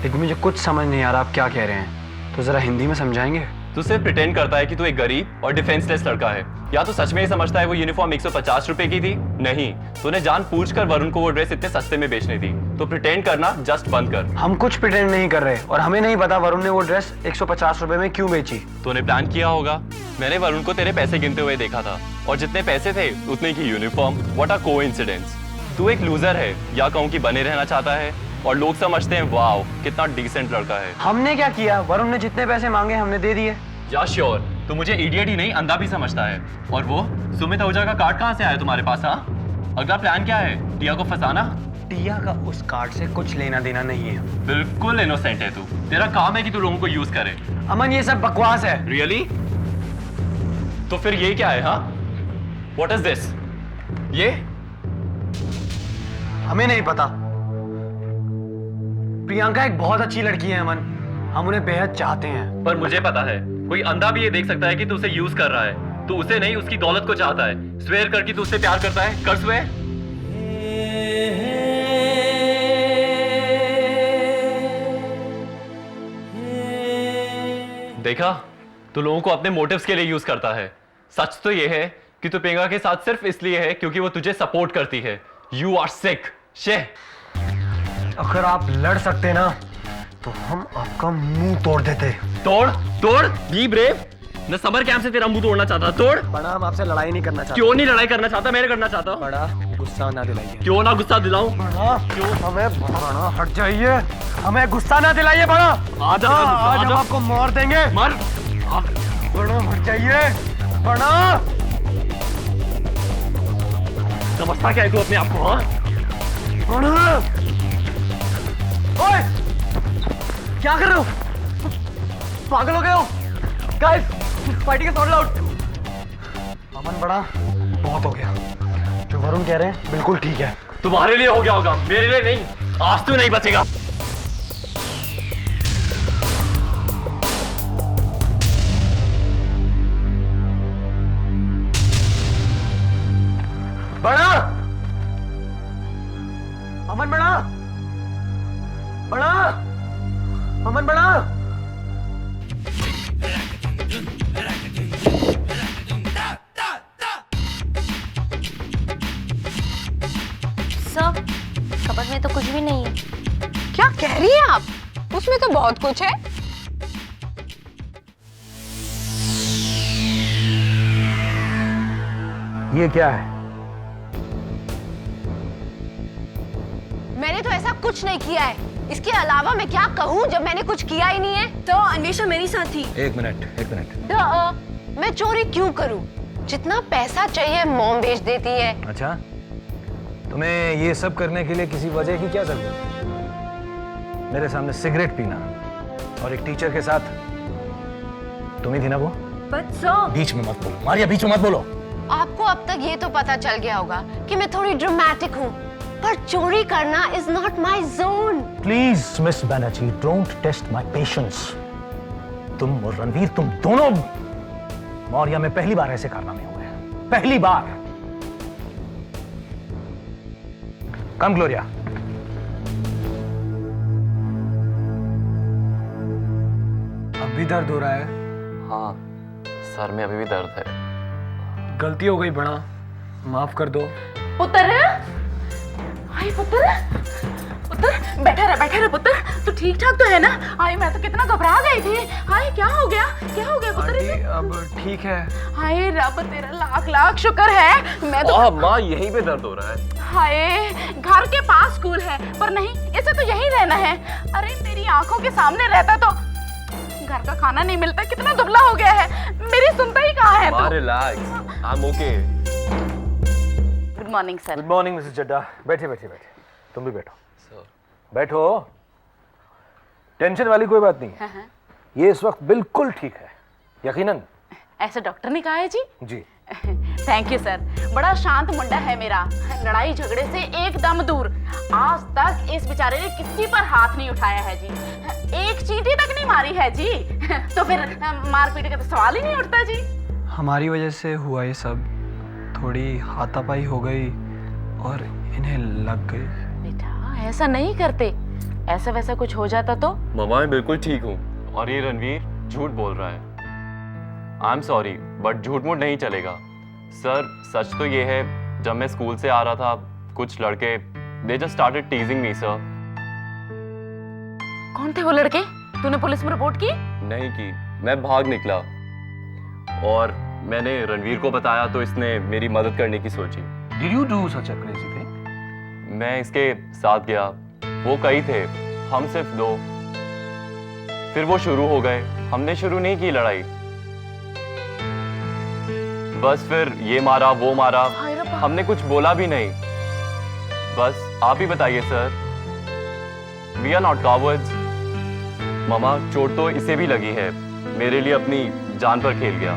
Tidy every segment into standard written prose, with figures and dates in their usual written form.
लेकिन मुझे कुछ समझ नहीं आ रहा आप क्या कह रहे हैं, तो जरा हिंदी में समझाएंगे? तू सिर्फ प्रिटेंड करता है कि तू एक गरीब और डिफेंसलेस लड़का है, या तो सच में ही समझता है वो यूनिफॉर्म 150 रुपए की थी? नहीं, तूने जानबूझकर वरुण को वो ड्रेस इतने सस्ते में बेचनी थी। तो प्रिटेंड करना जस्ट बंद कर। हम कुछ प्रिटेंड नहीं कर रहे और हमें नहीं पता वरुण ने वो ड्रेस 150 रुपए में क्यों बेची। तूने प्लान किया होगा। मैंने वरुण को तेरे पैसे गिनते हुए देखा था, और जितने पैसे थे उतने की यूनिफॉर्म। What a coincidence. तू एक लूजर है, या कहूं कि बने रहना चाहता है, और लोग समझते हैं वाओ कितना डिसेंट लड़का है। हमने क्या किया? वरुण ने जितने पैसे मांगे हमने दे दिए। या श्योर, तू मुझे इडियट ही नहीं अंधा भी समझता है। और वो सुमित आहूजा का कार्ड कहाँ से आया तुम्हारे पास? हाँ, अगला प्लान क्या है? टिया को फंसाना? टिया का उस कार्ड से कुछ लेना देना नहीं है। बिल्कुल इनोसेंट है तू। तेरा काम है कि तू लोगों को यूज करे। अमन ये सब बकवास है। रियली? तो फिर ये क्या है? हाँ, व्हाट इज दिस? ये हमें नहीं पता। प्रियंका एक बहुत अच्छी लड़की है अमन, हम उन्हें बेहद चाहते हैं। पर मुझे पता है, कोई अंधा भी ये देख सकता है कि तू उसे यूज कर रहा है। तू उसे नहीं, उसकी दौलत को चाहता है। स्वेयर कर कि तू उससे प्यार करता है। कर स्वेयर। देखा, तू लोगों को अपने मोटिव्स के लिए यूज करता है। सच तो ये है कि तू प्रियंका के साथ सिर्फ इसलिए है क्योंकि वो तुझे सपोर्ट करती है। You are sick. शे। अगर आप लड़ सकते ना तो हम आपका मुंह तोड़ देते। तोड़ तोड़, बी ब्रेव। मैं समर कैंप से तेरा मुंह तोड़ना चाहता। तोड़। बड़ा, हम आपसे लड़ाई नहीं करना चाहते। क्यों नहीं लड़ाई करना चाहता? मैं करना चाहता हूं। बड़ा, गुस्सा ना दिलाइए। क्यों ना गुस्सा दिलाऊं? बड़ा, क्यों? बड़ा हट जाइए, हमें गुस्सा ना दिलाइए। बड़ा आज हम आपको मार देंगे। मर। बड़ा हट जाइए। बड़ा समझता क्या है तू अपने आप को? हाँ, बड़ा, ओए क्या कर रहे हो? पागल हो गए हो? Guys, fighting is not allowed. Aman बड़ा, बहुत हो गया। जो वरुण कह रहे हैं बिल्कुल ठीक है। तुम्हारे लिए हो गया होगा, मेरे लिए नहीं। आज तू नहीं बचेगा। बड़ा, अमन बड़ा, बड़ा, अमन बड़ा। सर, कबर्ड में तो कुछ भी नहीं है। क्या कह रही हैं आप? उसमें तो बहुत कुछ है। ये क्या है? मैंने तो ऐसा कुछ नहीं किया है। इसके अलावा मैं क्या कहूँ जब मैंने कुछ किया ही नहीं है? तो अन्वेषा मेरी साथ थी। एक मिनट। मैं चोरी क्यों करूँ? जितना पैसा चाहिए मॉम भेज देती है। अच्छा, तुम्हें ये सब करने के लिए किसी वजह की क्या जरूरत? मेरे सामने सिगरेट पीना और एक टीचर के साथ तुम ही थी ना वो? But sir, बीच में मत बोलो मारिया, बीच में मत बोलो। आपको अब तक ये तो पता चल गया होगा कि मैं थोड़ी ड्रामेटिक हूँ, पर चोरी करना is not my zone. Please miss Banerjee, don't test my patience. तुम और रणवीर, तुम दोनों मौर्या में पहली बार ऐसे कारनामे हुए हैं, पहली बार। कम ग्लोरिया। अब भी दर्द हो रहा है? हाँ, सर में अभी भी दर्द है। गलती हो गई बड़ा, माफ कर दो। पुत्र, हाय पुत्र, बैठा रहा पुत्र। तू ठीक ठाक तो है ना? हाय, मैं तो कितना घबरा गई थी। हाय, क्या हो गया पुत्र? आंटी, अब ठीक है। हाय रब, तेरा लाख लाख शुक्र है। मैं तो माँ, यहीं पे दर्द हो रहा है। हाय, घर के पास स्कूल है, पर नहीं, इसे तो यहीं रहना है। अरे तेरी आंखों के सामने रहता तो घर का खाना नहीं मिलता। कितना दुबला हो गया है। मेरी सुनता ही कहाँ है तू? Relax, I am okay. Good morning sir. Good morning Mrs Chadda. बैठे बैठे बैठे, तुम भी बैठो। सर, बैठो, टेंशन वाली कोई बात नहीं है। ये इस वक्त बिल्कुल ठीक है, यकीनन। ऐसे डॉक्टर ने कहा है जी। जी। Thank you sir. बड़ा शांत मुंडा है मेरा, लड़ाई झगड़े से एकदम दूर। आज तक इस बेचारे ने किसी पर हाथ नहीं उठाया है जी, एक चींटी तक नहीं मारी है जी। तो फिर मारपीट का तो सवाल ही नहीं उठता जी। हमारी वजह से हुआ ये सब। थोड़ी हाथापाई हो गई और इन्हें लग गई। बेटा ऐसा नहीं करते, ऐसा वैसा कुछ हो जाता तो? ममा मैं बिल्कुल ठीक हूँ और ये रणवीर झूठ बोल रहा है। आई एम सॉरी बट झूठ मूठ नहीं चलेगा। सर सच तो ये है, जब मैं स्कूल से आ रहा था कुछ लड़के they just started टीजिंग me sir. कौन थे वो लड़के? तूने पुलिस में रिपोर्ट की? नहीं की, मैं भाग निकला और मैंने रणवीर को बताया तो इसने मेरी मदद करने की सोची। Did you do such a crazy thing? मैं इसके साथ गया, वो कई थे, हम सिर्फ 2। फिर वो शुरू हो गए, हमने शुरू नहीं की लड़ाई, बस फिर ये मारा वो मारा, हाय रब्बा। हमने कुछ बोला भी नहीं। बस आप ही बताइए sir, we are not cowards. मामा चोट तो इसे भी लगी है, मेरे लिए अपनी जान पर खेल गया।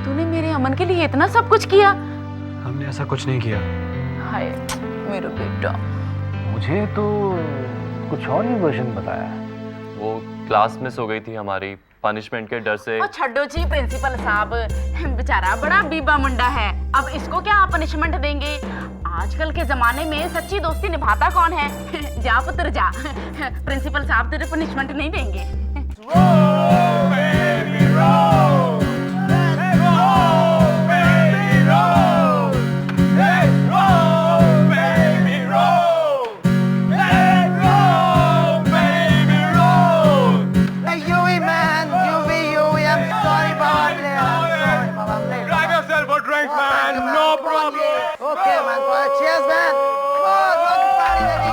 तूने मेरे अमन के लिए इतना सब कुछ किया? हमने ऐसा कुछ नहीं किया। हाय मेरा बेटा। मुझे तो कुछ और ही वर्जन बताया। वो क्लास मिस हो गई थी हमारी, पनिशमेंट के डर से। ओ छड्डो जी प्रिंसिपल साहब, बेचारा बड़ा बीबा मुंडा है, अब इसको क्या पनिशमेंट देंगे? आजकल के जमाने में सच्ची दोस्ती निभाता कौन है? जा पुत्र जा, प्रिंसिपल साहब तेरे पनिशमेंट नहीं देंगे। Okay, man. Cheers, man. Come on, rock the party, baby.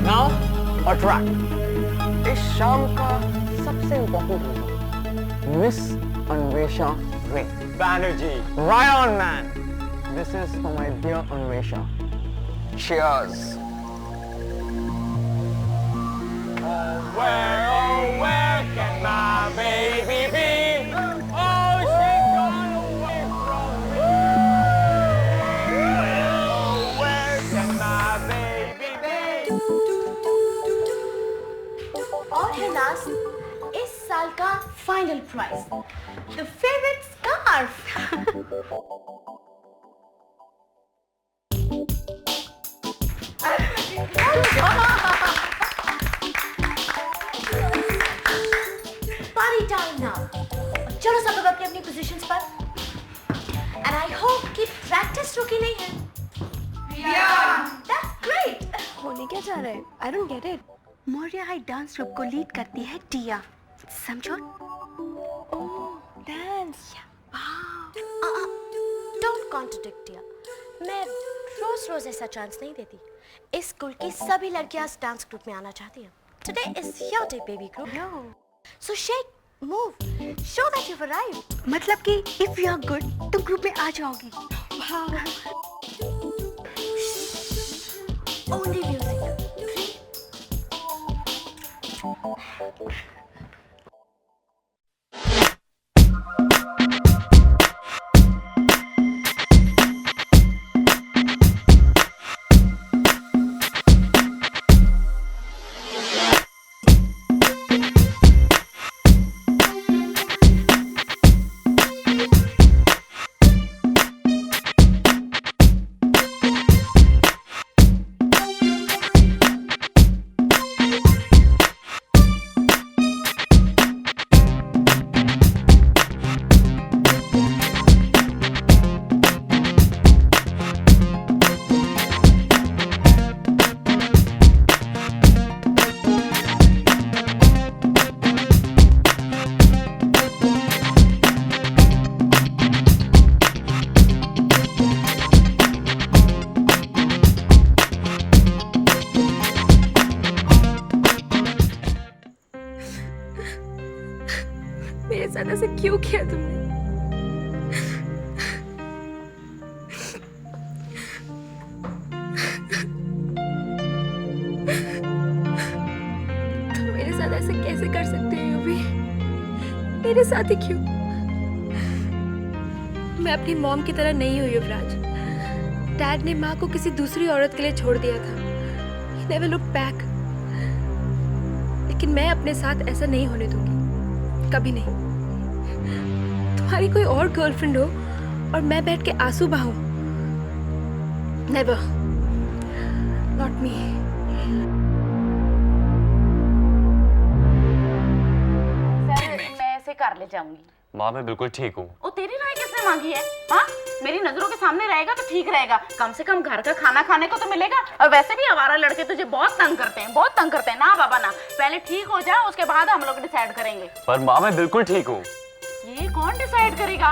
Now, a track. इस शाम का सबसे इम्पोर्टेंट मिस अन्वेषा रे Banerjee. Right on, man. This is for my dear Anvesha. Cheers. Where can my baby be? Oh, she's gone away from me. Where can my baby be? और है नाज इस साल का final prize, the favourite scarf. Party time now. चलो सब लोग अपनी अपनी पोजीशंस पर। एंड आई होप कि प्रैक्टिस रुकी नहीं है। That's great. होने क्या जा रहा है? I don't get it. Moriya high dance group को लीड करती है टिया, समझो? Oh dance, don't contradict Tia. मैं रोज रोज ऐसा चांस नहीं देती। इस स्कूल की सभी लड़कियां इस डांस ग्रुप में आना चाहती हैं। Today is your day baby group, so shake, move, show that you arrived. मतलब कि इफ यू आर गुड तुम ग्रुप में आ जाओगी। Only music. मेरे साथ ऐसे क्यों किया तुमने? तुम मेरे साथ ऐसे कैसे कर सकते हो युवी? मेरे साथ ही क्यों? मैं अपनी मॉम की तरह नहीं हूँ युवराज। डैड ने माँ को किसी दूसरी औरत के लिए छोड़ दिया था। He never looked back. लेकिन मैं अपने साथ ऐसा नहीं होने दूंगी, कभी नहीं। तुम्हारी कोई और गर्लफ्रेंड हो और मैं बैठ के आंसू बहाऊं, नेवर, नॉट मी। सर मैं ऐसे कर ले जाऊंगी। माँ मैं बिल्कुल ठीक हूँ। ओ तेरी राय किसने मांगी है? हाँ, मेरी नजरों के सामने रहेगा तो ठीक रहेगा, कम से कम घर का खाना खाने को तो मिलेगा। और वैसे भी आवारा लड़के तुझे बहुत तंग करते हैं, बहुत तंग करते हैं। ना बाबा ना, पहले ठीक हो जा, उसके बाद हम लोग डिसाइड करेंगे। पर माँ मैं बिल्कुल ठीक हूँ। ये कौन डिसाइड करेगा?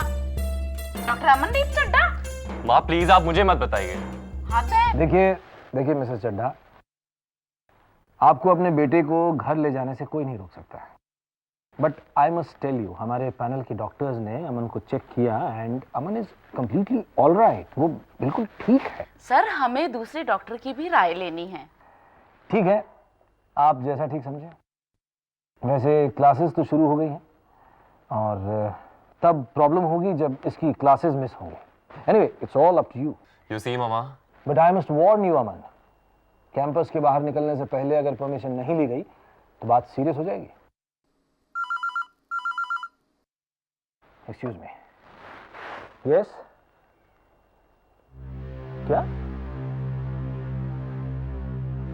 डॉक्टर अमनदीप चड्ढा? माँ प्लीज आप मुझे मत बताइए। हाथ है। देखिए मिसेस चड्ढा, आपको अपने बेटे को घर ले जाने से कोई नहीं रोक सकता है। But I must tell you, हमारे पैनल के डॉक्टर्स ने अमन को चेक किया and Aman is completely all right. वो बिल्कुल ठीक है। सर हमें दूसरे डॉक्टर की भी राय लेनी है। ठीक है, आप जैसा ठीक समझे। वैसे क्लासेस तो शुरू हो गई हैं और तब प्रॉब्लम होगी जब इसकी क्लासेस मिस होंगी। Anyway it's all up to you. You see मामा, but I must warn you Aman, campus के बाहर निकलने से पहले अगर परमिशन नहीं ली गई तो बात सीरियस हो जाएगी। Excuse me. यस, क्या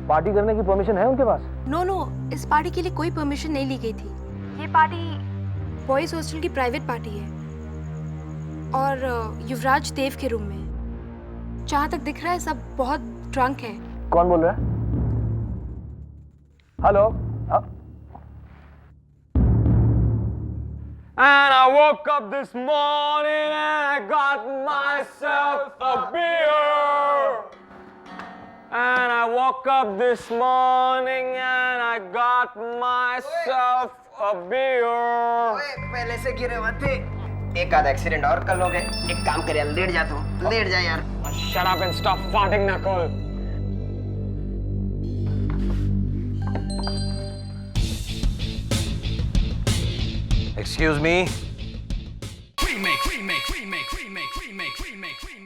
पार्टी करने की परमिशन है उनके पास? नो, इस पार्टी के लिए कोई परमिशन नहीं ली गई थी। ये पार्टी बॉयज हॉस्टल की प्राइवेट पार्टी है और युवराज देव के रूम में। जहाँ तक दिख रहा है सब बहुत ड्रंक है। कौन बोल रहा है? Hello. And I woke up this morning and I got myself a beer. And I woke up this morning and I got myself a beer. पहले से गिरे मत थे, एक आध एक्सीडेंट और कर लोगे। एक काम कर यार, लेट जा तू, लेट जा यार। Shut up and stop farting, Nakul. Excuse me. Remake, remake, remake, remake, remake, remake, remake.